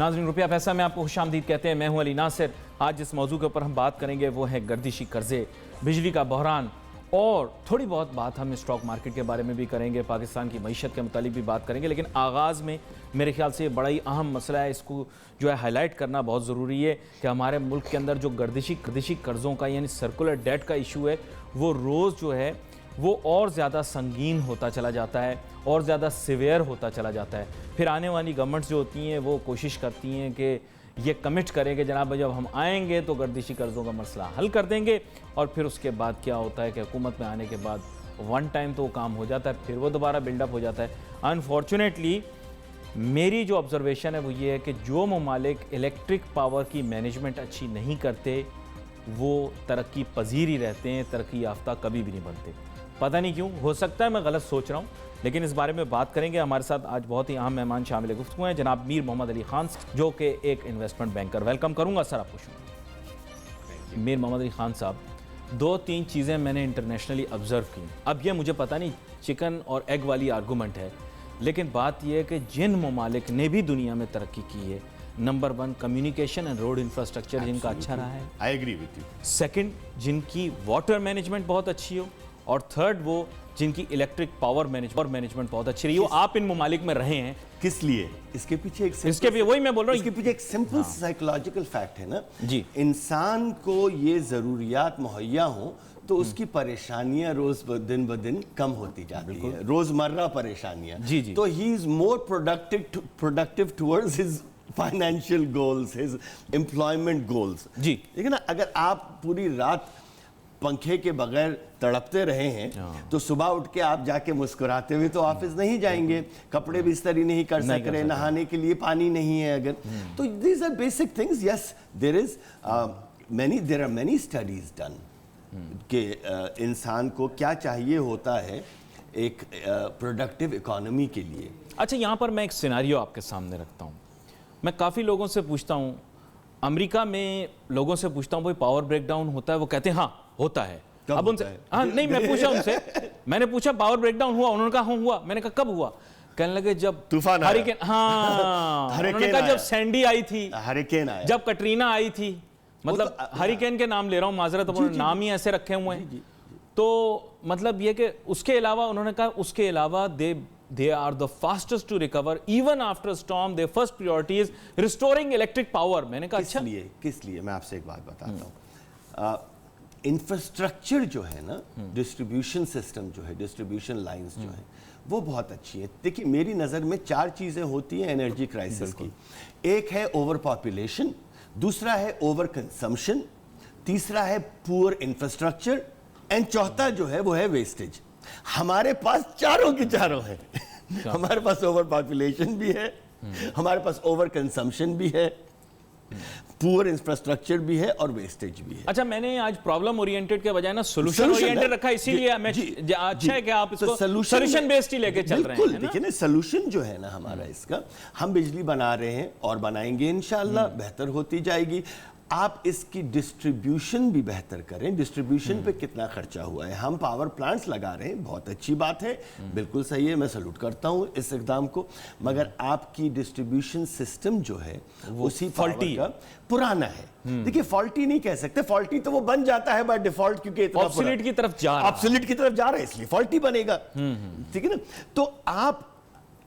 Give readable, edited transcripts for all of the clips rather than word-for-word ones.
ناظرین روپیہ پیسہ میں آپ کو خوش آمدید کہتے ہیں. میں ہوں علی ناصر. آج جس موضوع کے اوپر ہم بات کریں گے وہ ہے گردشی قرضے, بجلی کا بحران, اور تھوڑی بہت بات ہم اسٹاک مارکیٹ کے بارے میں بھی کریں گے, پاکستان کی معیشت کے متعلق بھی بات کریں گے. لیکن آغاز میں میرے خیال سے یہ بڑا ہی اہم مسئلہ ہے, اس کو جو ہے ہائی لائٹ کرنا بہت ضروری ہے کہ ہمارے ملک کے اندر جو گردشی قرضوں کا یعنی سرکولر ڈیٹ کا ایشو ہے وہ روز جو ہے وہ اور زیادہ سنگین ہوتا چلا جاتا ہے, اور زیادہ سیویئر ہوتا چلا جاتا ہے. پھر آنے والی گورنمنٹس جو ہوتی ہیں وہ کوشش کرتی ہیں کہ یہ کمٹ کریں کہ جناب جب ہم آئیں گے تو گردشی قرضوں کا مسئلہ حل کر دیں گے, اور پھر اس کے بعد کیا ہوتا ہے کہ حکومت میں آنے کے بعد ون ٹائم تو وہ کام ہو جاتا ہے, پھر وہ دوبارہ بلڈ اپ ہو جاتا ہے. انفارچونیٹلی میری جو آبزرویشن ہے وہ یہ ہے کہ جو ممالک الیکٹرک پاور کی مینجمنٹ اچھی نہیں کرتے وہ ترقی پذیر ہی رہتے ہیں, ترقی یافتہ کبھی بھی نہیں بنتے. پتہ نہیں کیوں, ہو سکتا ہے میں غلط سوچ رہا ہوں, لیکن اس بارے میں بات کریں گے. ہمارے ساتھ آج بہت ہی اہم مہمان شامل گفتگو ہیں, جناب میر محمد علی خان جو کہ ایک انویسٹمنٹ بینکر. ویلکم کروں گا سر آپ کو. شکریہ. میر محمد علی خان صاحب, 2-3 چیزیں میں نے انٹرنیشنلی آبزرو کی. اب یہ مجھے پتہ نہیں چکن اور ایگ والی آرگومنٹ ہے, لیکن بات یہ ہے کہ جن ممالک نے بھی دنیا میں ترقی کی ہے, number 1 communication and road infrastructure جن کا اچھا رہا ہے. I agree with you. Second, جن کی واٹر مینجمنٹ بہت اچھی ہو, اور تھرڈ وہ جن کی الیکٹرک پاور مینجمنٹ بہت اچھی رہی ہو. آپ ان ممالک میں رہے ہیں, کس لیے؟ اس کے پیچھے وہی میں بول رہا ہوں, اس کے پیچھے ایک سمپل سائیکولوجیکل فیکٹ ہے نا جی. انسان کو یہ ضروریات مہیا ہوں تو اس کی پریشانیاں روز دن بدن کم ہوتی جاتی ہیں, روزمرہ پریشانیاں. تو he is more productive towards his financial goals, his employment goals. جی لیکن اگر آپ پوری رات پنکھے کے بغیر تڑپتے رہے ہیں تو صبح اٹھ کے آپ جا کے مسکراتے ہوئے تو آفس نہیں جائیں گے, کپڑے بھی استری نہیں کر سک رہے, نہانے کے لیے پانی نہیں ہے اگر. تو these are basic things. Yes, there are many studies done کہ انسان کو کیا چاہیے ہوتا ہے ایک پروڈکٹیو اکانومی کے لیے. اچھا, یہاں پر میں ایک سیناریو آپ کے سامنے رکھتا ہوں. میں کافی لوگوں سے پوچھتا ہوں, امریکہ میں لوگوں سے پوچھتا ہوں بھائی پاور بریک ڈاؤن ہوتا ہے, وہ کہتے ہیں ہاں ہوتا ہے. اب ان سے نہیں, میں پوچھا ان سے, میں نے پوچھا پاور بریک ڈاؤن ہوا, انہوں نے کہا ہاں ہوا. میں نے کہا کب ہوا؟ کہنے لگے جب طوفان ہریکین, ہاں انہوں نے کہا جب سینڈی آئی تھی, ہریکین آیا, جب کٹرینا آئی تھی. مطلب ہریکین کے نام لے رہا ہوں, معذرت, انہوں نے نام ہی ایسے رکھے ہوئے ہیں. تو مطلب یہ کہ اس کے علاوہ انہوں نے کہا اس کے علاوہ they are the fastest to recover even after storm. Their first priority is restoring electric power. میں نے کہا اچھا کس لیے میں آپ سے ایک بات بتاتا ہوں. انفراسٹرکچر جو ہے نا, ڈسٹریبیوشن سسٹم جو ہے, ڈسٹریبیوشن لائنز جو ہیں وہ بہت اچھی ہیں. دیکھیے میری نظر میں 4 چیزیں ہوتی ہیں انرجی کرائسس کی. ایک ہے اوور پاپولیشن, دوسرا ہے اوور کنزمپشن, تیسرا ہے پور انفراسٹرکچر, اینڈ چوتھا جو ہے وہ ہے ویسٹیج. ہمارے پاس چاروں کے چاروں ہیں. ہمارے پاس اوور پاپولیشن بھی ہے, ہمارے پاس اوور کنزمپشن بھی ہے, پور انفراسٹرکچر بھی ہے, اور ویسٹیج بھی ہے. اچھا, میں نے آج پرابلم اورینٹڈ کے بجائے نا سولوشن اورینٹڈ رکھا, اسی لیے اچھا ہے کہ آپ اس کو سولوشن بیسڈ ہی لے کے چل رہے ہیں. بالکل, دیکھیں نا سولوشن جو ہے نا ہمارا اس کا, ہم بجلی بنا رہے ہیں اور بنائیں گے انشاءاللہ, بہتر ہوتی جائے گی. آپ اس کی ڈسٹریبیوشن بھی بہتر کریں. ڈسٹریبیوشن پہ کتنا خرچہ ہوا ہے, ہم پاور پلانٹس لگا رہے ہیں, بہت اچھی بات ہے, بالکل صحیح ہے, میں سلوٹ کرتا ہوں اس اقدام کو. مگر آپ کی ڈسٹریبیوشن سسٹم جو ہے اسی فالٹی کا پرانا ہے. دیکھیے فالٹی نہیں کہہ سکتے, فالٹی تو وہ بن جاتا ہے بائی ڈیفالٹ, کیونکہ آبسلیٹ کی طرف جا رہا ہے, اس لیے فالٹی بنے گا. ٹھیک ہے نا. تو آپ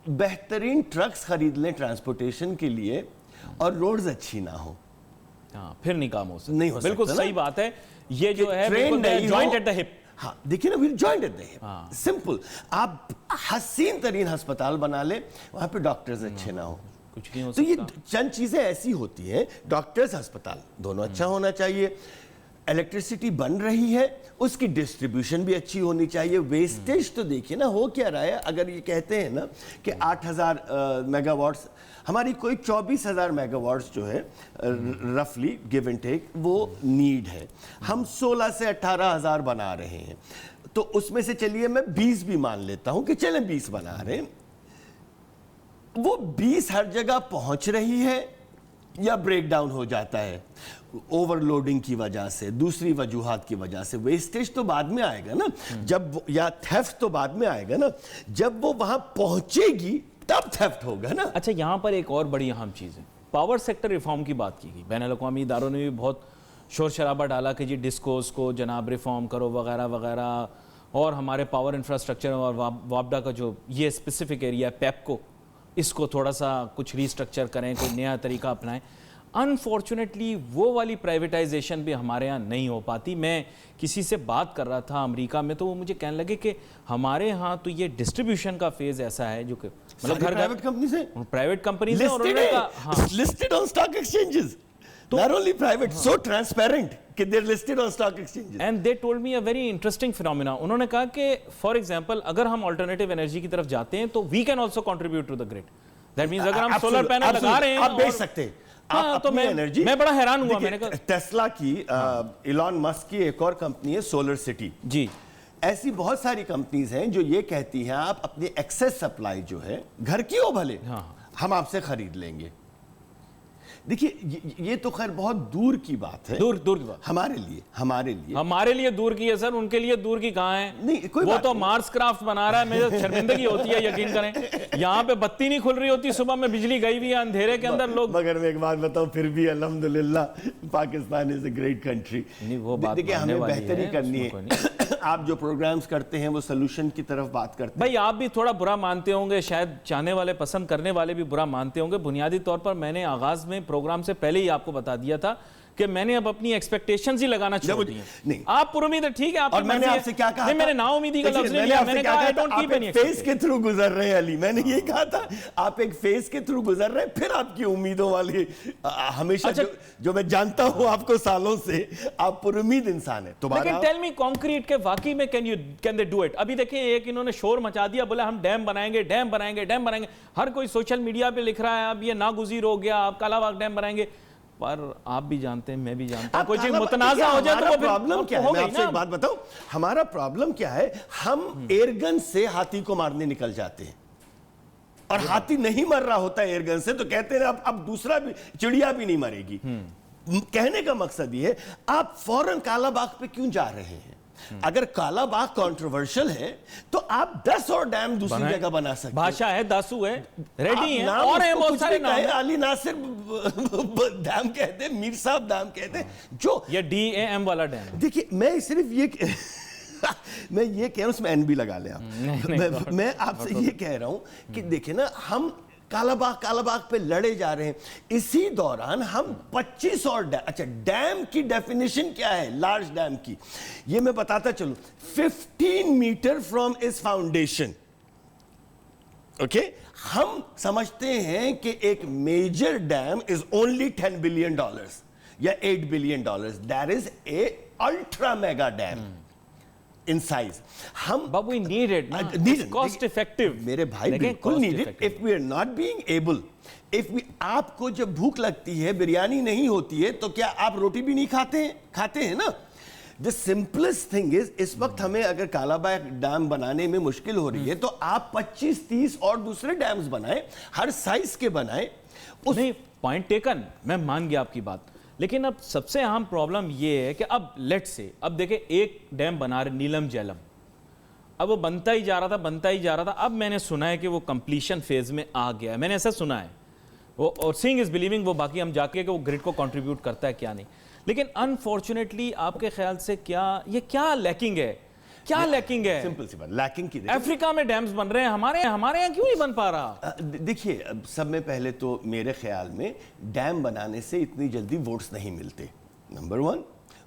بہترین ٹرکس خرید لیں ٹرانسپورٹیشن کے لیے, اور روڈز اچھی نہ ہو, پھر نہیں کام ہو سکتا. نہیں ہو سکتا. بالکل صحیح بات ہے. یہ جو ہے جوائنٹ ایٹ دا ہپ. ہاں دیکھیں نا, well joint at the hip. Simple. آپ حسین ترین ہسپتال بنا لیں, وہاں پہ ڈاکٹرز اچھے نہ ہوں, کچھ نہیں ہو سکتا. تو یہ چند چیزیں ایسی ہوتی ہیں, ڈاکٹرز ہسپتال دونوں اچھا ہونا چاہیے, الیکٹریسٹی بن رہی ہے اس کی ڈسٹریبیوشن بھی اچھی ہونی چاہیے. ویسٹیج تو دیکھیے نا ہو کیا رہا ہے. اگر یہ کہتے ہیں نا کہ 8000 میگا واٹس, ہماری کوئی 24,000 میگا واٹس جو ہے رفلی گیو اینڈ ٹیک وہ نیڈ ہے, ہم 16 سے 18,000 بنا رہے ہیں. تو اس میں سے چلیے میں 20 بھی مان لیتا ہوں کہ چلیں 20 بنا رہے ہیں. وہ 20 ہر جگہ پہنچ رہی ہے یا بریک ڈاؤن ہو جاتا ہے اوور لوڈنگ کی وجہ سے, دوسری وجوہات کی وجہ سے. ویسٹیج تو بعد میں آئے گا نا, جب, یا تھیفٹ تو بعد میں آئے گا نا, جب وہ وہاں پہنچے گی تب تھیفٹ ہوگا نا. اچھا, یہاں پر ایک اور بڑی اہم چیز ہے, पावर सेक्टर रिफॉर्म की बात की गई, बैन अल-अक़वामी इदारों ने भी बहुत शोर शराबा डाला कि जी डिस्कोस को जनाब रिफॉर्म करो वगैरह वगैरह, और हमारे पावर इंफ्रास्ट्रक्चर और वापडा का जो ये स्पेसिफिक एरिया है पेपको, इसको थोड़ा सा कुछ रीस्ट्रक्चर करें, कोई नया तरीका अपनाएं। अनफॉर्चुनेटली वो वाली प्राइवेटाइजेशन भी हमारे यहाँ नहीं हो पाती। मैं किसी से बात कर रहा था अमेरिका में, तो वो मुझे कहने लगे कि हमारे यहाँ तो ये डिस्ट्रीब्यूशन का फेज ऐसा है जो कि मतलब घर प्राइवेट कंपनी से प्राइवेट कंपनी से, और उन्होंने कहा हाँ, listed on stock exchanges, not only private, so transparent कि they are listed on stock exchanges. And they told me a very interesting phenomena. उन्होंने कहा कि फॉर एग्जांपल अगर हम अल्टरनेटिव एनर्जी की तरफ जाते हैं तो we can also contribute to the grid. That means अगर हम सोलर पैनल लगा रहे हैं आप बेच सकते हैं, हाँ, तो मैं बड़ा हैरान हुआ। मैंने कहा टेस्ला की इलॉन मस्क की एक और कंपनी है सोलर सिटी जी, ऐसी बहुत सारी कंपनीज हैं जो ये कहती हैं आप अपनी एक्सेस सप्लाई जो है घर की हो भले, हम आपसे खरीद लेंगे। देखिए ये तो खैर बहुत दूर की बात है, दूर की बात हमारे लिए दूर की है सर, उनके लिए दूर की कहाँ है? नहीं, कोई वो तो मार्स क्राफ्ट बना रहा है, मेरे शर्मिंदगी होती है, यकीन करें। यहाँ पे बत्ती नहीं खुल रही होती सुबह में, बिजली गई हुई है, अंधेरे के अंदर लोग। मगर मैं एक बात बताऊं, फिर भी अल्हम्दुलिल्लाह Pakistan is a great country. देखिए हमें बेहतरी करनी है। आप जो प्रोग्राम्स करते हैं वो सोल्यूशन की तरफ बात करते हैं। भाई आप भी थोड़ा बुरा मानते होंगे, शायद चाहने वाले पसंद करने वाले भी बुरा मानते होंगे। बुनियादी तौर पर मैंने आगाज में प्रोग्राम से पहले ही आपको बता दिया था कि मैंने अब अपनी एक्सपेक्टेशंस ही लगाना छोड़ दी हैं। नहीं, आप पूरी उम्मीद है, ठीक है, आपकी और मैंने आपसे क्या कहा? नहीं, मैंने ना उम्मीदी का लफ्ज़ नहीं लिया, मैंने कहा I don't keep any phase के थ्रू गुजर रहे हैं अली, मैंने ये कहा था आप एक फेज के थ्रू गुजर रहे हैं, फिर आपकी उम्मीदों वाली हमेशा जो मैं जानता हूं आपको सालों से, आप पुरुम्मीद इंसान है। लेकिन टेल मी कॉन्क्रीट के वाकई में कैन दे डू इट? अभी देखिए एक इन्होंने शोर मचा दिया, बोला हम डैम बनाएंगे। हर कोई सोशल मीडिया पे लिख रहा है अब ये नागुज़ीर हो गया, आप कालाबाग डैम बनाएंगे। पर आप भी जानते हैं, मैं भी जानता हूं, कोई चीज मुतनाज़ा हो जाए तो वो प्रॉब्लम क्या है? मैं आपसे एक बात बताऊं, हमारा प्रॉब्लम क्या है? हम एयरगन से हाथी को मारने निकल जाते हैं और हाथी नहीं मर रहा होता एयरगन से, तो कहते हैं अब दूसरा भी चिड़िया भी नहीं मरेगी। कहने का मकसद ये है, आप फौरन कालाबाग पे क्यों जा रहे हैं? अगर कालाबाग कंट्रोवर्शियल है तो आप 10 और डैम दूसरी जगह बना सकते हैं। भाषा है, दासू है, रेडी है, और है बहुत सारे नाम है। अली नासिर डैम कहते हैं, मीर साहब डैम कहते हैं, जो ये DAM वाला डैम। देखिए मैं सिर्फ ये मैं ये कह रहा हूं, उसमें एन भी लगा लिया। मैं आपसे ये कह रहा हूं कि देखिए ना, हम कालाबाग पे लड़े जा रहे हैं, इसी दौरान हम 25 और डैम, अच्छा डैम की डेफिनेशन क्या है लार्ज डैम की, ये मैं बताता चलूं, 15 मीटर फ्रॉम इस फाउंडेशन। ओके, हम समझते हैं कि एक major dam is only $10 billion या $8 billion, that is a ultra mega dam in size. But we need it. It's cost effective. मेरे भाई बिल्कुल need it. If we are not being able, आपको जब भूख लगती है, बिरयानी नहीं होती है, तो क्या आप रोटी भी नहीं खाते हैं ना? The simplest thing is, इस वक्त हमें अगर कालाबाग डैम बनाने में मुश्किल हो रही है, तो आप 25-30 और दूसरे डैम्स बनाएं, हर साइज के बनाएं। नहीं, पॉइंट टेकन, मैं मान गया आपकी बात। लेकिन अब सबसे अहम प्रॉब्लम ये है कि अब लेट से, अब देखें एक डैम बना रहे नीलम झेलम, अब वो बनता ही जा रहा था। अब मैंने सुना है कि वो कंप्लीशन फेज में आ गया है, मैंने ऐसा सुना है वो, और सीइंग इज बिलीविंग, वो बाकी हम जाके कि वो ग्रिड को कंट्रीब्यूट करता है क्या नहीं। लेकिन अनफॉर्चुनेटली आपके ख्याल से क्या लैकिंग है? सिंपल सी बात, लैकिंग की। अफ्रीका में डैम्स बन रहे हैं, हमारे यहाँ क्यों नहीं बन पा रहा? देखिए सब में पहले तो मेरे ख्याल में डैम बनाने से इतनी जल्दी वोट्स नहीं मिलते। नंबर 1,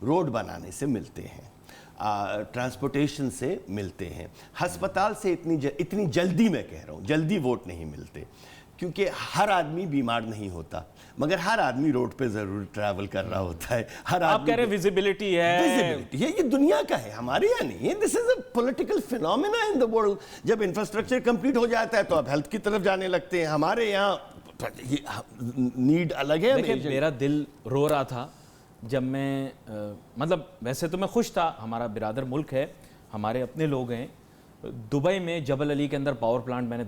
रोड बनाने से मिलते हैं, ट्रांसपोर्टेशन से मिलते हैं, अस्पताल से इतनी जल्दी, मैं कह रहा हूँ जल्दी वोट नहीं मिलते, क्योंकि हर आदमी बीमार नहीं होता, मगर हर आदमी रोड पे जरूर ट्रैवल कर रहा होता है। हर आप कह रहे हैं विजिबिलिटी है, ये दुनिया का है, हमारे यहाँ नहीं है। This is a political phenomena in the world. जब इंफ्रास्ट्रक्चर कंप्लीट हो जाता है तो आप हेल्थ की तरफ जाने लगते हैं, हमारे यहाँ नीड अलग है। देखिए मेरा दिल रो रहा था जब मैं मतलब वैसे तो मैं खुश था, हमारा बिरादर मुल्क है, हमारे अपने लोग हैं। दुबई में जबल अली के अंदर पावर प्लांट मैंने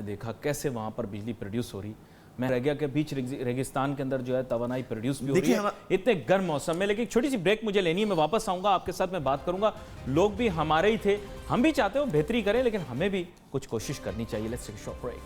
देखा कैसे वहाँ पर बिजली प्रोड्यूस हो रही। मैं रह गया कि बीच रेगिस्तान के अंदर जो है तवानाई प्रोड्यूस भी हो रही है इतने गर्म मौसम में। लेकिन छोटी सी ब्रेक मुझे लेनी है, मैं वापस आऊँगा, आपके साथ मैं बात करूँगा। लोग भी हमारे ही थे, हम भी चाहते हो बेहतरी करें, लेकिन हमें भी कुछ कोशिश करनी चाहिए। Let's take a short break.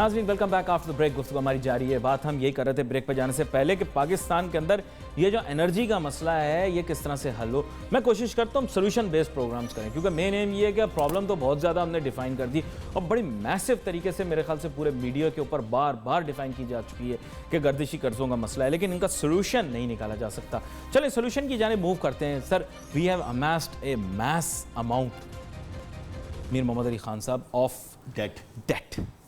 नाज़रीन welcome back after the break. गुफ्तगू हमारी जारी है। बात हम यही कर रहे थे ब्रेक पर जाने से पहले कि पाकिस्तान के अंदर ये जो एनर्जी का मसला है ये किस तरह से हल हो। मैं कोशिश करता हूँ सॉल्यूशन बेस्ड प्रोग्राम्स करें, क्योंकि मेन एम ये है कि प्रॉब्लम तो बहुत ज़्यादा हमने डिफाइन कर दी और बड़ी मैसिव तरीके से मेरे ख्याल से पूरे मीडिया के ऊपर बार बार डिफाइन की जा चुकी है कि गर्दिशी कर्जों का मसला है, लेकिन इनका सोल्यूशन नहीं निकाला जा सकता। चलिए सोल्यूशन की जाने मूव करते हैं। Sir, we have amassed a mass amount, Mir Mohammad Ali Khan साहब, of debt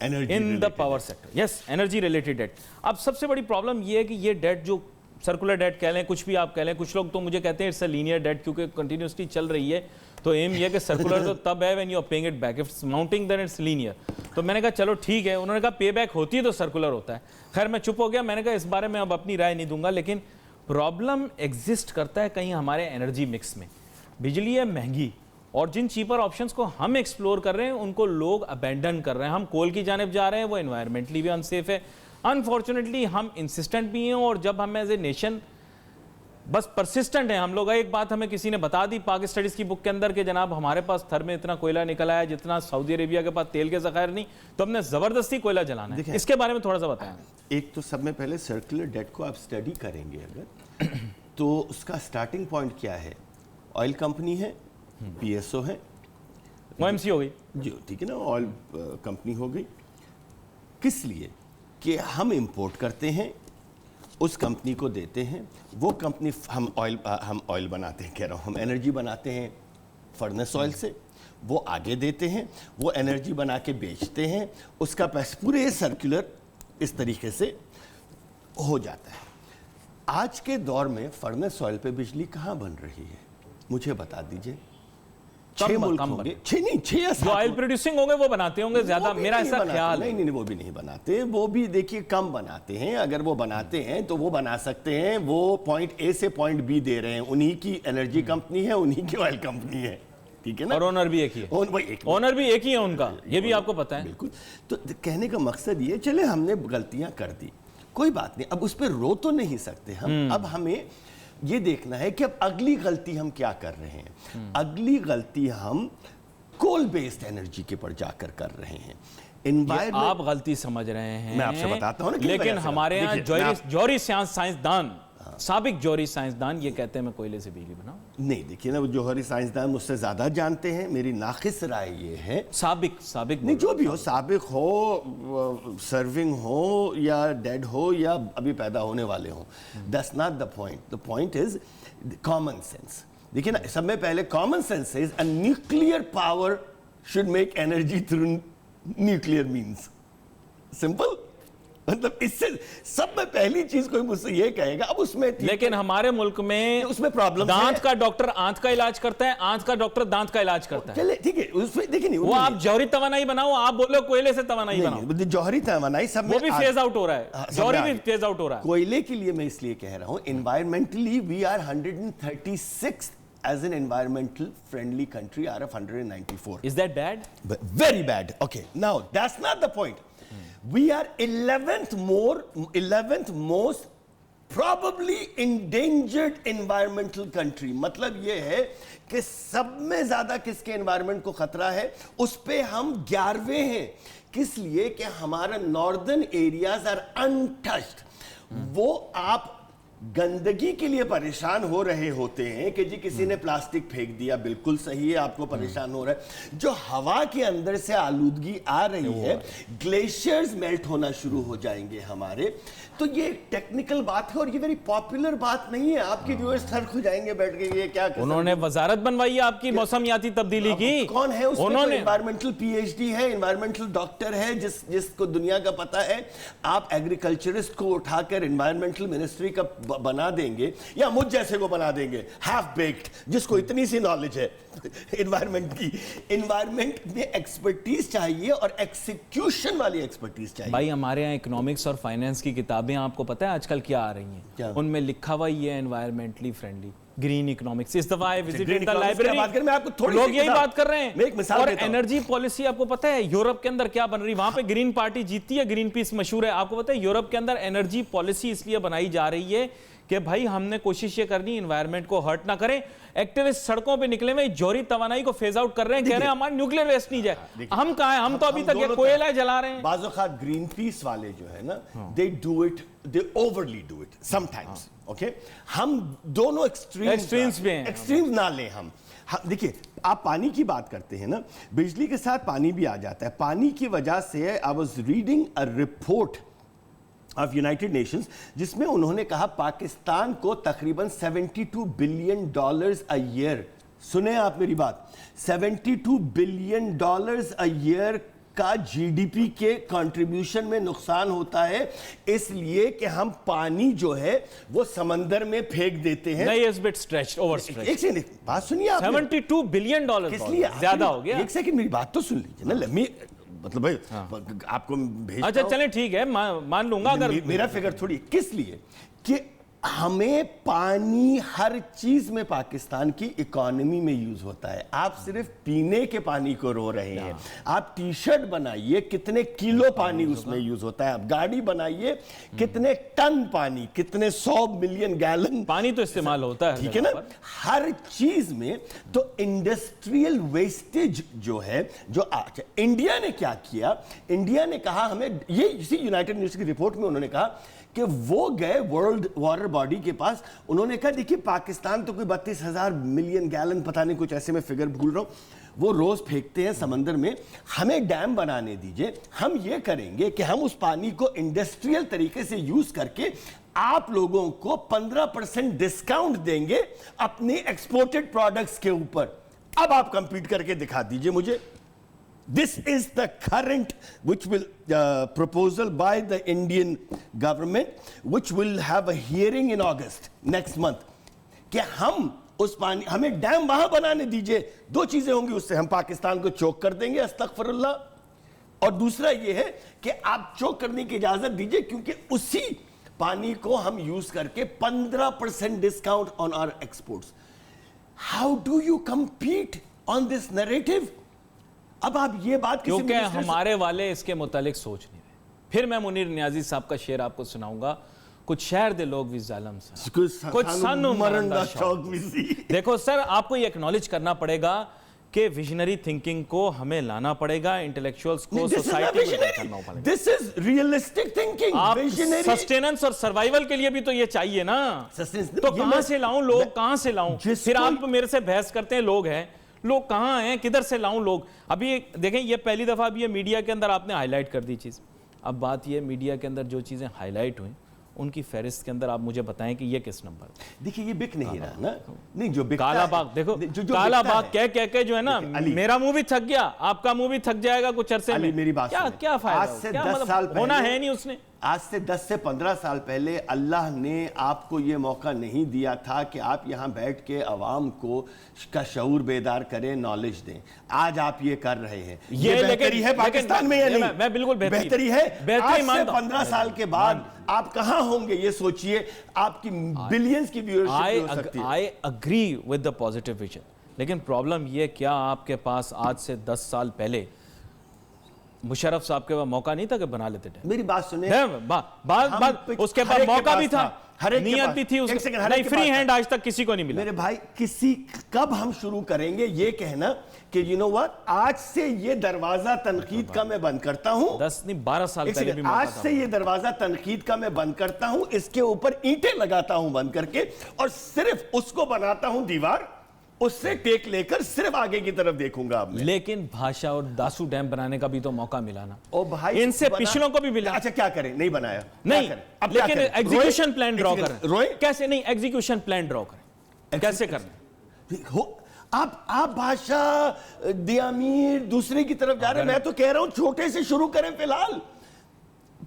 in the power sector. Yes, energy related debt. अब सबसे बड़ी प्रॉब्लम ये है कि ये डेट जो सर्कुलर डेट कह लें, कुछ भी आप कह लें, कुछ लोग तो मुझे कहते हैं इट्स अ लीनियर डेट, क्योंकि कंटिन्यूसली चल रही है। तो एम ये है कि सर्कुलर तो तब है when you are paying it back, if it's mounting then it's linear. तो मैंने कहा चलो ठीक है, उन्होंने कहा पे बैक होती है तो सर्कुलर होता है। खैर मैं चुप हो गया, मैंने कहा इस बारे में अब अपनी राय नहीं दूंगा। लेकिन प्रॉब्लम एग्जिस्ट करता है कहीं हमारे एनर्जी मिक्स में। बिजली है महंगी और जिन चीपर ऑप्शंस को हम एक्सप्लोर कर रहे हैं उनको लोग अबेंडन कर रहे हैं। हम कोल की जानिब जा रहे हैं, वो एनवायरमेंटली भी अनसेफ है। अनफॉर्चुनेटली हम इंसिस्टेंट भी हैं और जब हम एज ए नेशन बस परसिस्टेंट हैं हम लोग। एक बात हमें किसी ने बता दी पाक स्टडीज की बुक के अंदर कि जनाब हमारे पास थर में इतना कोयला निकल आया जितना सऊदी अरेबिया के पास तेल के ज़खायर नहीं, तो हमने ज़बरदस्ती कोयला जलाना है। इसके बारे में थोड़ा सा बताएं। एक तो सब में पहले सर्कुलर डेट को आप स्टडी करेंगे अगर तो उसका स्टार्टिंग पॉइंट क्या है? ऑयल कंपनी है, पीएसओ है, ओएमसी हो गई जी, ठीक है ना, ऑयल कंपनी हो गई। किस लिए? कि हम इंपोर्ट करते हैं, उस कंपनी को देते हैं, वो कंपनी हम ऑयल बनाते हैं, कह रहा हूँ हम एनर्जी बनाते हैं फर्नेस ऑयल से, वो आगे देते हैं, वो एनर्जी बना के बेचते हैं, उसका पैसा पूरे सर्कुलर इस तरीके से हो जाता है। आज के दौर में फर्नेस ऑयल पे बिजली कहाँ बन रही है? मुझे बता दीजिए। 6 मुल्क होंगे, 6 नहीं 6 या 7 जो ऑयल प्रोड्यूसिंग होंगे वो बनाते होंगे ज्यादा, मेरा ऐसा ख्याल है। नहीं, वो भी नहीं बनाते, वो भी देखिए कम बनाते हैं। अगर वो बनाते हैं तो वो बना सकते हैं, वो पॉइंट ए से पॉइंट बी दे रहे हैं, उन्हीं की एनर्जी कंपनी है, उन्हीं की ऑयल कंपनी है, ठीक है ना। और ओनर भी एक ही है, ओनर भी एक ही है उनका, ये भी आपको पता है। बिल्कुल। तो कहने का मकसद ये, चले हमने गलतियां कर दी, कोई बात नहीं, अब उस पर रो तो नहीं सकते हम। अब हमें ये देखना है कि अब अगली गलती हम क्या कर रहे हैं। अगली गलती हम कोल बेस्ड एनर्जी के पर जाकर कर रहे हैं। एनवायरमेंट आप गलती समझ रहे हैं, मैं आपसे बताता हूं ना, लेकिन हमारे यहाँ जौहरी साइंसदान, साबिक जौहरी साइंसदान ये कहते हैं मैं कोयले से बिजली बनाऊं। नहीं, देखिए ना, वो जौहरी साइंसदान मुझसे ज्यादा जानते हैं। मेरी नाखिस राय ये है, साबिक नहीं, जो भी हो, साबिक हो, सर्विंग हो या डेड हो या अभी पैदा होने वाले हो, that's not the point. The point is common sense. देखिए ना, सब में पहले common sense is a nuclear power should make energy through nuclear means. Simple, मतलब इससे सब में पहली चीज कोई मुझसे ये कहेगा। अब उसमें लेकिन हमारे मुल्क में उसमें प्रॉब्लम, दांत का डॉक्टर आंत का इलाज करता है, आंत का डॉक्टर दांत का इलाज करता है। चले ठीक है, उसमें देखिए नहीं, वो आप जौहरी तवानाई बनाओ, आप बोलो कोयले से तवानाई बनाओ, जौहरी तवानाई सब वो भी फेज आउट हो रहा है, जौहरी भी फेज आउट हो रहा है। कोयले के लिए मैं इसलिए कह रहा हूं, environmentally we are 136 as an environmental friendly country out of 194. Is that bad? But very bad. Okay, now that's not the point. We are 11th most probably endangered environmental country. मतलब ये है कि सब में ज्यादा किसके एनवायरनमेंट को खतरा है, उस पे हम 11वें हैं। किस लिए? कि हमारा नॉर्दर्न एरियाज आर अनटच्ड। वो आप गंदगी के लिए परेशान हो रहे होते हैं कि जी किसी ने प्लास्टिक फेंक दिया, बिल्कुल सही है, आपको परेशान हो रहा है। जो हवा के अंदर से आलूदगी आ रही है, ग्लेशियर्स मेल्ट होना शुरू हो जाएंगे हमारे। तो ये टेक्निकल बात है और ये वेरी पॉपुलर बात नहीं है। आपके व्यूअर्स थर्क हो जाएंगे बैठ के, ये क्या उन्होंने वजारत बनवाई है आपकी मौसमियाती तब्दीली की। कौन है उसमें? उन्होंने एनवायरमेंटल पीएचडी है, एनवायरमेंटल डॉक्टर है, जिसको दुनिया का पता है। आप एग्रीकल्चरिस्ट को उठाकर एनवायरमेंटल मिनिस्ट्री का बना देंगे या मुझ जैसे को बना देंगे हाफ बेक्ड, जिसको इतनी सी नॉलेज है एनवायरमेंट की। एनवायरमेंट में एक्सपर्टीज चाहिए और एक्सिक्यूशन वाली एक्सपर्टीज चाहिए। भाई हमारे यहाँ इकोनॉमिक्स और फाइनेंस की किताबें आपको पता है आजकल क्या आ रही हैं? उनमें लिखा हुआ ही है एनवायरमेंटली फ्रेंडली, ग्रीन इकोनॉमिक्स। इस दफा विजिटेड द लाइब्रेरी, लोग यही बात कर रहे हैं। मैं एक मिसाल और देता हूं। एनर्जी पॉलिसी आपको पता है यूरोप के अंदर क्या बन रही है? वहां पे ग्रीन पार्टी जीतती है, ग्रीन पीस मशहूर है। आपको पता है यूरोप के अंदर एनर्जी पॉलिसी इसलिए बनाई जा रही है کہ بھائی ہم نے کوشش یہ کرنی انوائرمنٹ کو ہرٹ نہ کریں. ایکٹیوسٹ سڑکوں پہ نکلے ہوئے جوہری توانائی کو فیز آؤٹ کر رہے ہیں, کہہ رہے ہیں ہمارا نیوکلیر ویسٹ نہیں جائے. ہم کہاں ہیں؟ ہم تو ابھی تک یہ کوئلہ جلا رہے ہیں. بعض اوقات گرین پیس والے جو ہے نا they do it, they overly do it sometimes. Okay, ہم دونوں ایکسٹریمز پہ ہیں. ایکسٹریمز نہ لیں. ہم دیکھیے, آپ پانی کی بات کرتے ہیں نا, بجلی کے ساتھ پانی بھی آ جاتا ہے. پانی کی وجہ سے I was reading a report of United nations جس میں انہوں نے کہا پاکستان کو تقریباً $72 بلین a year, سنیں آپ میری بات, $72 بلین a year کا جی ڈی پی کے کنٹریبیوشن میں نقصان ہوتا ہے, اس لیے کہ ہم پانی جو ہے وہ سمندر میں پھینک دیتے ہیں. نہیں, اس بٹ اسٹریچ, اوور اسٹریچ. ایک سیکنڈ بات سنیے آپ, $72 بلین کس لیے زیادہ ہو گیا. ایک سیکنڈ میری بات تو سن لیجیے نا, مطلب بھائی آپ کو بھیجتا ہوں. اچھا چلیں ٹھیک ہے, مان لوں گا. اگر میرا فگر تھوڑی, کس لیے کہ ہمیں پانی ہر چیز میں پاکستان کی اکانومی میں یوز ہوتا ہے. آپ صرف پینے کے پانی کو رو رہے ہیں. آپ ٹی شرٹ بنائیے, کتنے کلو پانی اس میں یوز ہوتا ہے. آپ گاڑی بنائیے, کتنے ٹن پانی, کتنے 100 ملین گیلن پانی تو استعمال ہوتا ہے, ٹھیک ہے نا, ہر چیز میں. تو انڈسٹریل ویسٹیج جو ہے, جو انڈیا نے کیا کیا, انڈیا نے کہا ہمیں, یہ اسی یونائٹڈ نیشنز کی رپورٹ میں انہوں نے کہا کہ وہ گئے ورلڈ واٹر باڈی کے پاس, انہوں نے کہا دیکھیے پاکستان تو کوئی 32,000 ملین گیلن, پتہ نہیں کچھ ایسے میں فگر بھول رہا ہوں, وہ روز پھینکتے ہیں سمندر میں. ہمیں ڈیم بنانے دیجئے, ہم یہ کریں گے کہ ہم اس پانی کو انڈسٹریل طریقے سے یوز کر کے آپ لوگوں کو 15% ڈسکاؤنٹ دیں گے اپنی ایکسپورٹڈ پروڈکٹس کے اوپر. اب آپ کمپیٹ کر کے دکھا دیجئے مجھے. This is the current which will proposal by the Indian government which will have a hearing in August next month کہ ہم اس پانی, ہمیں ڈیم وہاں بنانے دیجئے. دو چیزیں ہوں گی اس سے, ہم پاکستان کو چوک کر دیں گے, استغفر اللہ, اور دوسرا یہ ہے کہ آپ چوک کرنے کی اجازت دیجئے کیونکہ اسی پانی کو ہم یوز کر کے 15% discount on our exports. How do you compete on this narrative? اب آپ یہ بات کیونکہ ہمارے والے اس کے متعلق سوچ نہیں رہے. پھر میں منیر نیازی صاحب کا شعر آپ کو سناؤں گا, کچھ شہر دے لوگ بھی ظالم سا, کچھ سانو مرندہ شوق بھی. دیکھو سر, آپ کو یہ ایکنالج کرنا پڑے گا کہ ویژنری تھنکنگ کو ہمیں لانا پڑے گا, انٹلیکچوئلز کو سوسائٹی میں کرنا پڑے گا. This is realistic thinking. آپ سسٹیننس اور سروائیول کے لیے بھی تو یہ چاہیے نا. تو کہاں سے لاؤں لوگ, کہاں سے لاؤں؟ پھر آپ میرے سے بحث کرتے ہیں لوگ ہیں, لوگ کہاں ہیں, کدھر سے لاؤں لوگ؟ ابھی دیکھیں یہ پہلی دفعہ اب یہ میڈیا کے اندر آپ نے ہائی لائٹ کر دی چیز. اب بات یہ میڈیا کے اندر جو چیزیں ہائی لائٹ ہوئیں ان کی فہرست کے اندر آپ مجھے بتائیں کہ یہ کس نمبر. دیکھیے یہ بک نہیں رہا نا, نہیں جو کالا باغ, دیکھو کالا باغ کہہ کے جو ہے نا, میرا منہ بھی تھک گیا, آپ کا منہ بھی تھک جائے گا کچھ عرصے میں. میری بات کیا فائدہ, ہونا ہے نہیں اس نے. آج سے 10 سے 15 سال پہلے اللہ نے آپ کو یہ موقع نہیں دیا تھا کہ آپ یہاں بیٹھ کے عوام کو کا شعور بیدار کریں, نالج دیں. آج آپ یہ کر رہے ہیں. یہ بہتری ہے پاکستان میں یا نہیں؟ میں بالکل بہتری ہے. آج سے 15 سال کے بعد آپ کہاں ہوں گے یہ سوچئے. آپ کی بلینز کی ویورشپ ہو سکتی ہے. I agree with the positive vision, لیکن پرابلم یہ, کیا آپ کے پاس آج سے 10 سال پہلے مشرف صاحب کے بعد موقع نہیں تھا کہ بنا لیتے تھے؟ میری بات سنیں, اس کے بعد موقع بھی تھا, نیت بھی تھی, نہیں فری ہینڈ آج تک کسی کو نہیں ملا. میرے بھائی کب ہم شروع کریں گے یہ کہنا کہ you know what, آج سے یہ دروازہ تنقید کا میں بند کرتا ہوں. 10 نہیں 12 سال پہلے بھی موقع تھا. آج سے یہ دروازہ تنقید کا میں بند کرتا ہوں, اس کے اوپر اینٹیں لگاتا ہوں بند کر کے, اور صرف اس کو بناتا ہوں دیوار, اس سے ٹیک لے کر صرف آگے کی طرف دیکھوں گا. لیکن بھاشا اور داسو ڈیم بنانے کا بھی تو موقع ملا نا. او بھائی ان سے پچھلوں کو بھی ملا. اچھا کیا کریں, نہیں بنایا نہیں, لیکن ایگزیکیوشن پلان ڈرا کریں. کیسے نہیں ایگزیکیوشن پلان ڈرا کریں, کیسے کرنا؟ آپ بادشاہ دیامیر دوسرے کی طرف جا رہے ہیں. میں تو کہہ رہا ہوں چھوٹے سے شروع کریں. فی الحال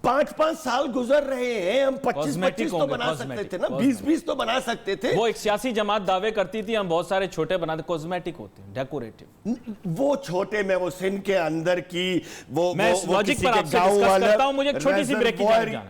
5 سال گزر رہے ہیں, ہم 25 تو بنا سکتے تھے نا, 20 تو بنا سکتے تھے. وہ ایک سیاسی جماعت دعوے کرتی تھی ہم بہت سارے چھوٹے بناتے, کوزمیٹک ہوتے ہیں, ڈیکوریٹو. وہ چھوٹے میں وہ سندھ کے اندر کی وہ لاجک پر آپ سے ڈسکس کرتا ہوں, مجھے ایک چھوٹی سی بریک کی جانا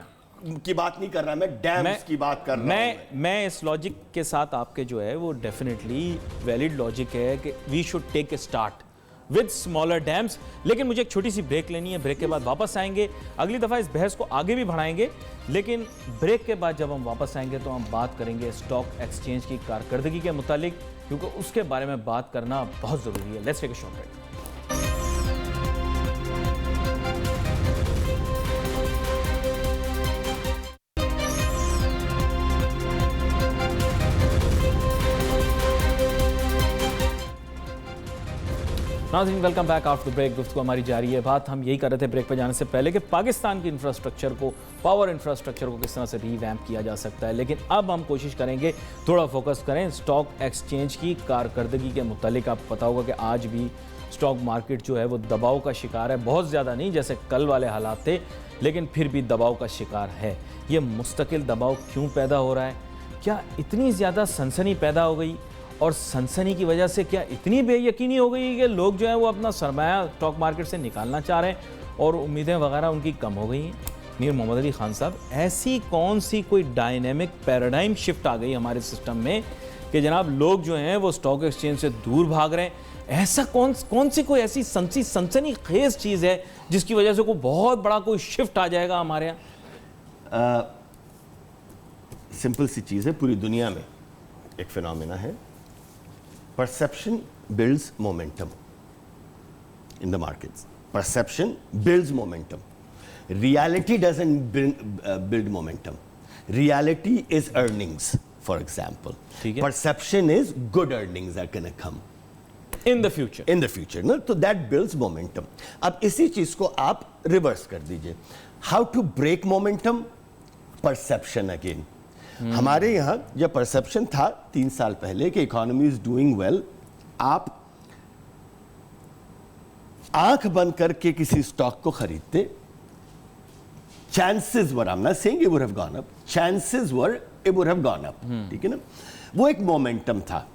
کی بات نہیں کر رہا, میں ڈیمز کی بات کر رہا ہوں. میں اس لاجک کے ساتھ آپ کے جو ہے وہ ڈیفینیٹلی ویلڈ لاجک ہے کہ we should take a start. with smaller dams. लेकिन मुझे एक छोटी सी ब्रेक लेनी है, ब्रेक के बाद वापस आएंगे, अगली दफ़ा इस बहस को आगे भी बढ़ाएंगे, लेकिन ब्रेक के बाद जब हम वापस आएंगे तो हम बात करेंगे स्टॉक एक्सचेंज की कारकर्दगी के मुतालिक, क्योंकि उसके बारे में बात करना बहुत ज़रूरी है. Let's take a short break. नाज़रीन, welcome back after the break. गुफ्तगू हमारी जारी है. बात हम यही कर रहे थे ब्रेक पर जाने से पहले कि पाकिस्तान की इंफ्रास्ट्रक्चर को, पावर इंफ्रास्ट्रक्चर को किस तरह से रीवैम्प किया जा सकता है, लेकिन अब हम कोशिश करेंगे थोड़ा फोकस करें स्टॉक एक्सचेंज की कारकर्दगी के मुतालिक. आपको पता होगा कि आज भी स्टॉक मार्केट जो है वो दबाव का शिकार है. बहुत ज़्यादा नहीं जैसे कल वाले हालात थे, लेकिन फिर भी दबाव का शिकार है. ये मुस्तकिल दबाव क्यों पैदा हो रहा है? क्या इतनी ज़्यादा सनसनी पैदा हो गई, और सनसनी की वजह से क्या इतनी बेयकीनी हो गई कि लोग जो है वो अपना सरमाया स्टॉक मार्केट से निकालना चाह रहे हैं और उम्मीदें वगैरह उनकी कम हो गई हैं? मीर मोहम्मद अली खान साहब, ऐसी कौन सी कोई डायनेमिक पैराडाइम शिफ्ट आ गई हमारे सिस्टम में कि जनाब लोग जो हैं वो स्टॉक एक्सचेंज से दूर भाग रहे हैं? ऐसा कौन सी कोई ऐसी सनसनी खेज चीज़ है जिसकी वजह से कोई बहुत बड़ा कोई शिफ्ट आ जाएगा हमारे यहाँ? सिंपल सी चीज़ है, पूरी दुनिया में एक फिनोमेना है, perception builds momentum in the markets. Perception builds momentum. Reality doesn't build momentum. Reality is earnings, for example. Perception is good earnings are going to come in the future. In the future, no? So that builds momentum. अब इसी चीज को आप reverse कर दीजिए. How to break momentum? Perception again. हमारे यहाँ जब परसेप्शन था 3 साल पहले कि इकोनॉमी इज डूइंग वेल, आप आंख बंद करके किसी स्टॉक को खरीदते, chances were, I am not saying it would have gone up, chances were it would have gone up. ठीक है ना? वो एक मोमेंटम था.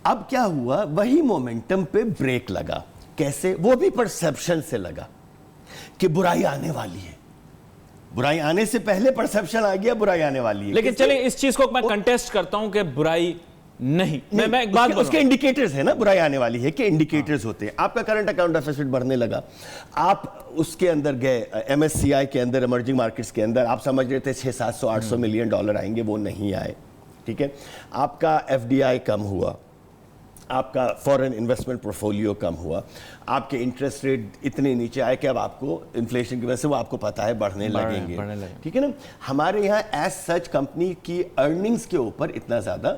अब क्या हुआ? वही मोमेंटम पे ब्रेक लगा. कैसे? वो भी परसेप्शन से लगा कि बुराई आने वाली है. बुराई आने से पहले परसेप्शन आ गया बुराई आने वाली है. लेकिन चले इस चीज को मैं कंटेस्ट करता हूं कि बुराई नहीं. मैं एक बात उसके इंडिकेटर्स है ना, बुराई आने वाली है कि इंडिकेटर्स होते हैं. आपका करंट अकाउंट डेफिसिट बढ़ने लगा, आप उसके अंदर गए, एमएससीआई के अंदर, इमर्जिंग मार्केट्स के अंदर, आप समझ रहे थे 600-700-800 मिलियन डॉलर आएंगे, वो नहीं आए. ठीक है? आपका एफडीआई कम हुआ, आपका फॉरेन इन्वेस्टमेंट पोर्टफोलियो कम हुआ, आपके इंटरेस्ट रेट इतने नीचे आए कि अब आपको इन्फ्लेशन की वजह से वो आपको पता है बढ़ने लगेंगे. ठीक है ना? हमारे यहाँ एज सच कंपनी की अर्निंग्स के ऊपर इतना ज़्यादा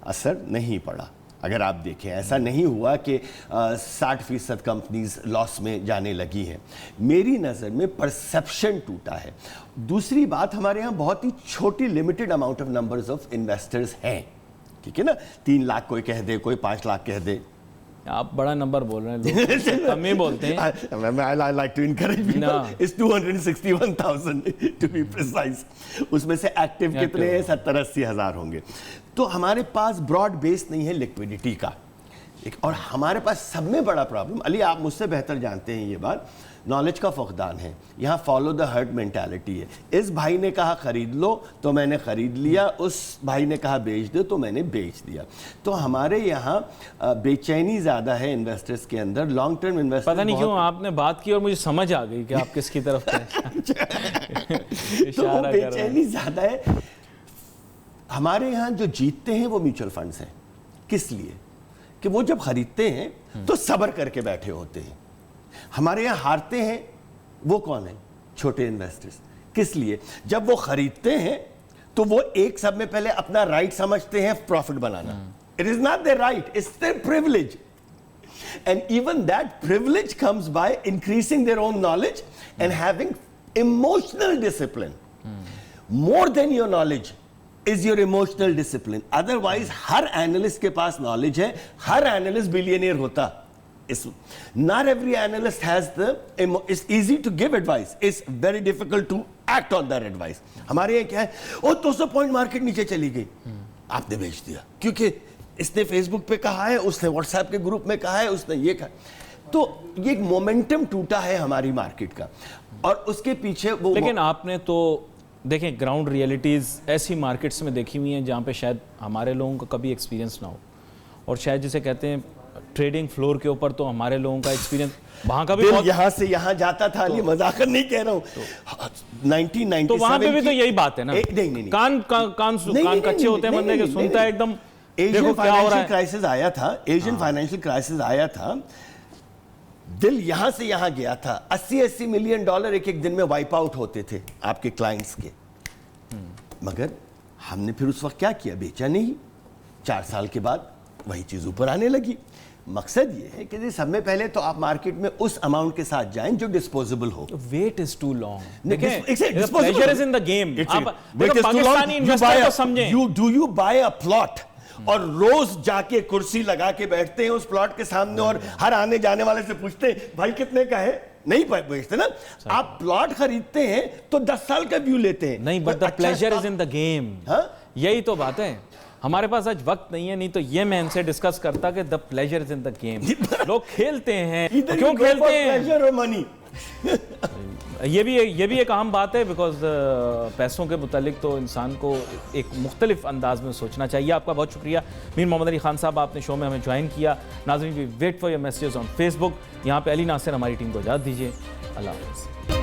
असर नहीं पड़ा. अगर आप देखें, ऐसा नहीं हुआ कि 60% कंपनीज लॉस में जाने लगी हैं. मेरी नज़र में परसेप्शन टूटा है. दूसरी बात, हमारे यहाँ बहुत ही छोटी limited amount of numbers of investors हैं. ठीक है ना? 3 लाख कोई कह दे, कोई 5 लाख कह दे. आप बड़ा नंबर बोल रहे हैं, लोग कम ही बोलते हैं. I like to encourage people. It's 261,000 to be precise. उसमें से एक्टिव कितने हैं? 70-80 हज़ार होंगे. तो हमारे पास ब्रॉड बेस नहीं है लिक्विडिटी का. और हमारे पास सब में बड़ा प्रॉब्लम, अली आप मुझसे बेहतर जानते हैं ये बात, नॉलेज का फुकदान है. यहाँ फॉलो द हर्ट मेंटालिटी है. इस भाई ने कहा खरीद लो तो मैंने खरीद लिया, उस भाई ने कहा बेच दो तो मैंने बेच दिया. तो हमारे यहाँ बेचैनी ज़्यादा है इन्वेस्टर्स के अंदर. लॉन्ग टर्म इन्वेस्टर, पता नहीं क्यों आपने बात की और मुझे समझ आ गई कि आप किसकी तरफ तो बेचैनी ज़्यादा है. हमारे यहाँ जो जीतते हैं वो म्यूचुअल फंड्स हैं. किस लिए? कि वो जब खरीदते हैं तो सब्र करके बैठे होते हैं. हमारे यहाँ हारते हैं वो कौन है? छोटे इन्वेस्टर्स. किस लिए? जब वो खरीदते हैं तो वो एक सब में पहले अपना राइट समझते हैं प्रॉफिट बनाना. It is not their right, it's their privilege. And even that privilege comes by increasing their own knowledge and having emotional discipline. More than your knowledge is your emotional discipline. Otherwise, हर analyst के पास knowledge है, हर analyst billionaire होता. Not every analyst has the, it's easy to give advice, it's very difficult to act on that advice. हमारे यहाँ क्या है? ओ 200 पॉइंट मार्केट नीचे चली गई, आपने बेच दिया क्योंकि इसने फेसबुक पे कहा है, उसने व्हाट्सएप के ग्रुप में कहा है, उसने ये कहा. तो ये एक मोमेंटम टूटा है हमारी मार्केट का, और उसके पीछे वो. लेकिन आपने तो देखें ग्राउंड रियलिटीज़ ऐसी मार्केट्स में देखी हुई हैं जहाँ पे शायद हमारे लोगों का कभी एक्सपीरियंस ना हो, और शायद जिसे कहते हैं ट्रेडिंग फ्लोर के ऊपर तो हमारे लोगों का एक्सपीरियंस वहां का भी दिल बहुत, यहाँ से यहाँ जाता था, ये मजाक नहीं कह रहा हूँ। 1997 तो वहां पे भी तो यही बात है ना, नहीं। कान कच्चे होते हैं बंदे के, सुनता है एकदम एशियन देखो क्या हो रहा फाइनेंशियल है। क्राइसिस आया था, एशियन फाइनेंशियल क्राइसिस आया था, दिल यहां से यहां गया था। 80 मिलियन डॉलर एक एक दिन में वाइप आउट होते थे आपके क्लाइंट्स के। मगर हमने फिर उस वक्त क्या किया, बेचा नहीं। 4 साल के बाद वही चीज ऊपर आने लगी। मकसद ये है कि सब में पहले तो आप मार्केट में उस अमाउंट के साथ जाएं जो डिस्पोजेबल हो। Wait is too long, disposable. Pleasure is in the game. आप देखो पाकिस्तानी इन्वेस्टर को समझें, do you buy a plot और रोज जाके कुर्सी लगा के बैठते हैं उस प्लॉट के सामने और हर आने जाने वाले से पूछते हैं भाई कितने का है? नहीं बेचते ना। आप प्लॉट खरीदते हैं तो 10 साल का व्यू लेते हैं। नहीं, but the pleasure is in the game. यही तो बात है। हमारे पास आज वक्त नहीं है, नहीं तो ये मैं इनसे डिस्कस करता कि the pleasure is in the game. लोग खेलते हैं, क्यों खेलते हैं? प्लेजर और मनी। ये भी एक अहम बात है, बिकॉज पैसों के मुतालिक तो इंसान को एक मुख्तलिफ अंदाज में सोचना चाहिए। आपका बहुत शुक्रिया मीर मोहम्मद अली खान साहब, आपने शो में हमें ज्वाइन किया। नाज़रीन, we wait for your messages on Facebook. यहाँ पे अली नासिर हमारी टीम को इजाज़त दीजिए। अल्लाह हाफ़िज़।